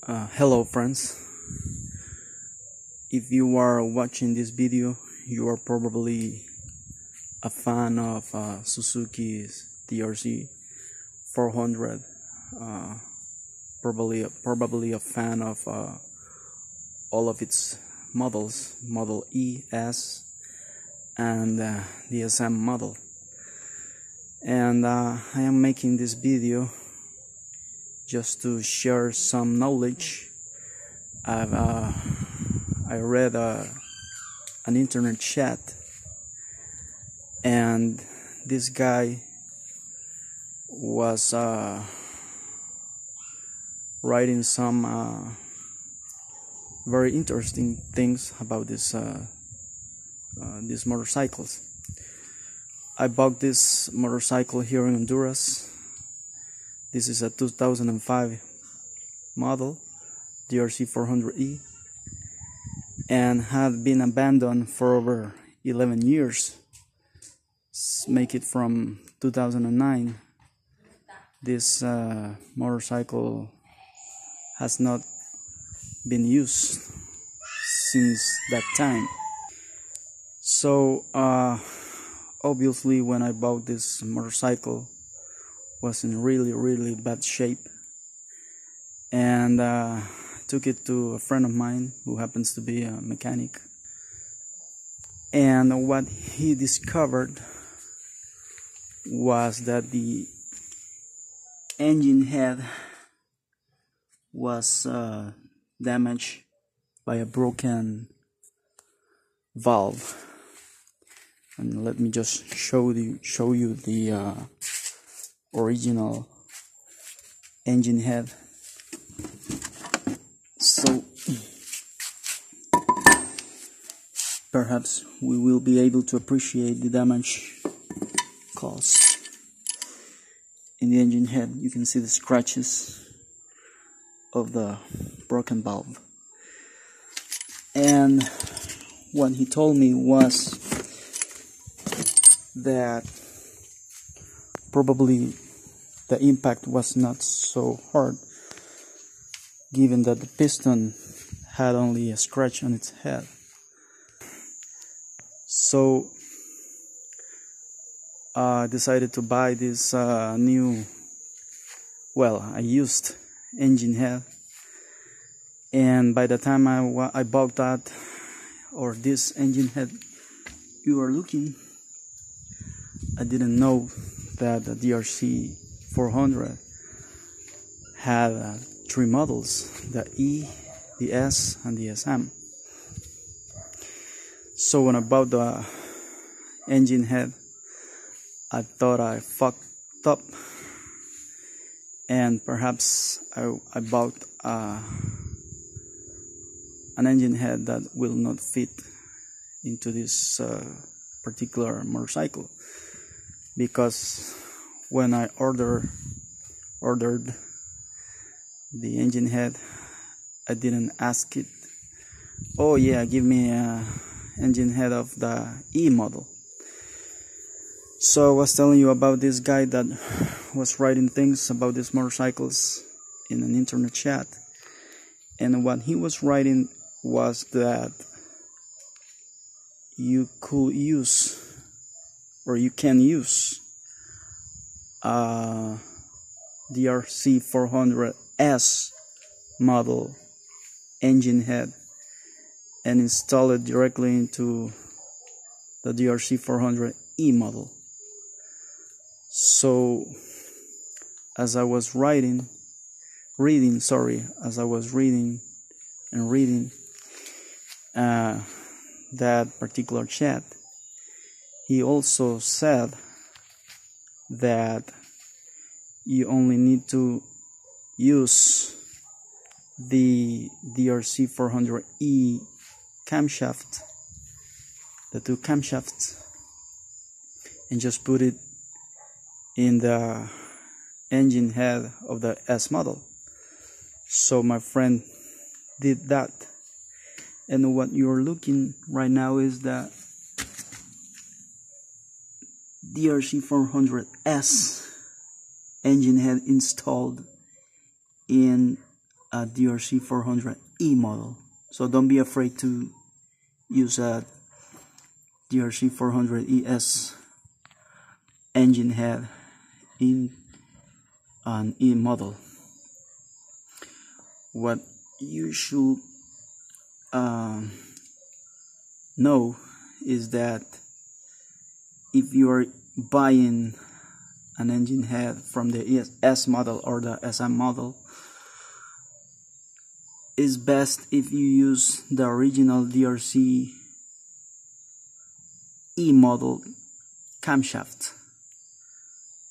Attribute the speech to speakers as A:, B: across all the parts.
A: Hello friends, if you are watching this video, you are probably a fan of Suzuki's DRZ400, probably a fan of all of its models, Model E, S, and the SM model. And I am making this video just to share some knowledge. I read an internet chat, and this guy was writing some very interesting things about these motorcycles. I bought this motorcycle here in Honduras. This is a 2005 model, DRZ400E, and had been abandoned for over 11 years. Make it from 2009. This motorcycle has not been used since that time. So obviously when I bought this motorcycle, was in really bad shape, and took it to a friend of mine who happens to be a mechanic, and what he discovered was that the engine head was damaged by a broken valve. And let me just show you the original engine head. So perhaps we will be able to appreciate the damage caused in the engine head. You can see the scratches of the broken valve, and what he told me was that probably the impact was not so hard, given that the piston had only a scratch on its head. So I decided to buy this a used engine head, and by the time I bought that, or this engine head you are looking, I didn't know that the DRZ400 had three models: the E, the S, and the SM. So when I bought the engine head, I thought I fucked up, and perhaps I bought an engine head that will not fit into this particular motorcycle, because when I ordered the engine head, I didn't ask it, oh yeah, give me a engine head of the E model. So I was telling you about this guy that was writing things about these motorcycles in an internet chat, and what he was writing was that you could use, or you can use, DRZ400S model engine head and install it directly into the DRZ400E model. So as I was reading that particular chat, he also said that you only need to use the DRZ400E camshaft, the two camshafts, and just put it in the engine head of the S model. So my friend did that, and what you're looking right now is the DRZ400S engine head installed in a DRZ400E model. So don't be afraid to use a DRZ400ES engine head in an E model. What you should know is that if you are buying an engine head from the S model or the SM model, it's best if you use the original DRZ E model camshaft,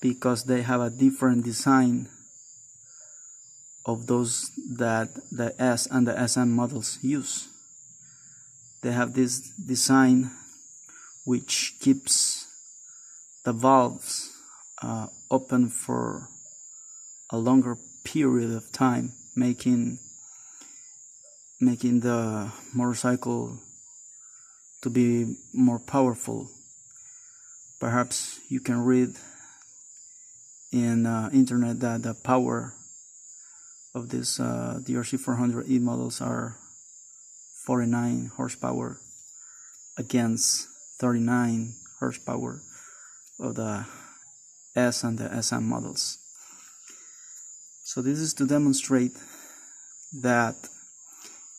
A: because they have a different design of those that the S and the SM models use. They have this design which keeps the valves open for a longer period of time, making the motorcycle to be more powerful. Perhaps you can read in internet that the power of these DRZ400E models are 49 horsepower against 39 horsepower of the S and the SM models. So this is to demonstrate that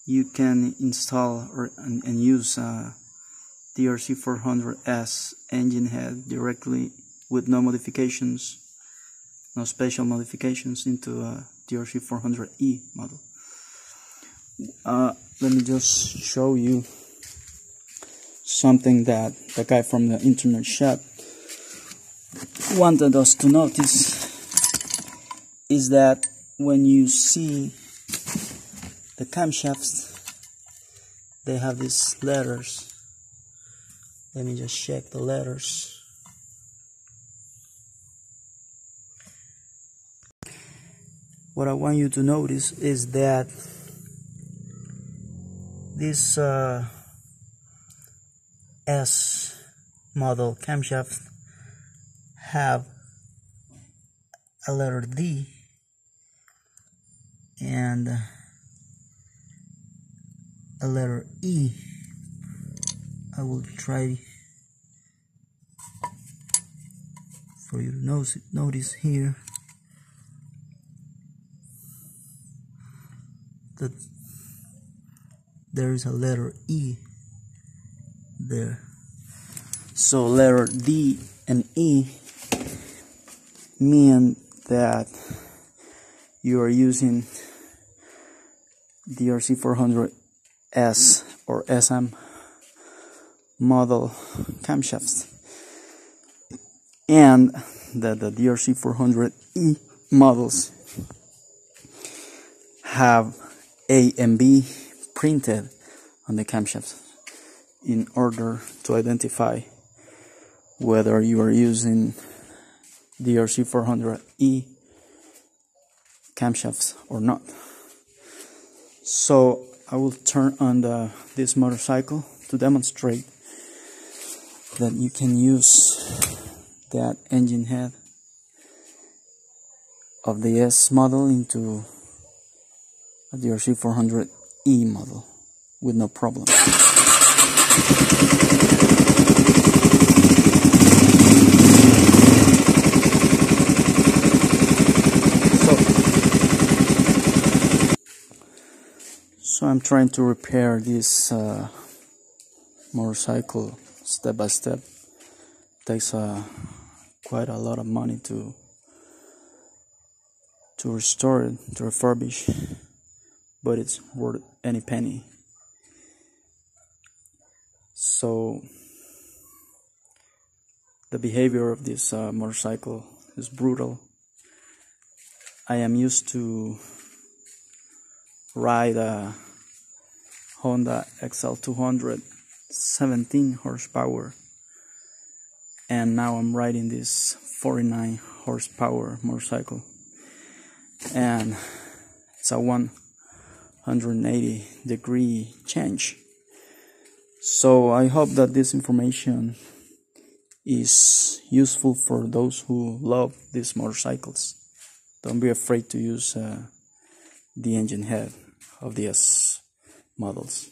A: you can install and use DRZ400S engine head directly with no modifications, no special modifications, into a DRZ400E model. Let me just show you something that the guy from the internet shop wanted us to notice, is that when you see the camshafts, they have these letters. Let me just check the letters. What I want you to notice is that this S model camshafts have a letter D and a letter E. I will try for you to notice here that there is a letter E there. So letter D and E mean that you are using DRZ400S or SM model camshafts, and that the DRZ400E models have A and B printed on the camshafts in order to identify whether you are using DRZ400E camshafts or not. So I will turn on this motorcycle to demonstrate that you can use that engine head of the S model into a DRZ400E model with no problem. So I'm trying to repair this motorcycle step by step. Takes quite a lot of money to restore it, to refurbish, but it's worth any penny. So the behavior of this motorcycle is brutal. I am used to ride a Honda XL200 17 horsepower, and now I'm riding this 49 horsepower motorcycle, and it's a 180-degree change. So I hope that this information is useful for those who love these motorcycles. Don't be afraid to use the engine head of these models.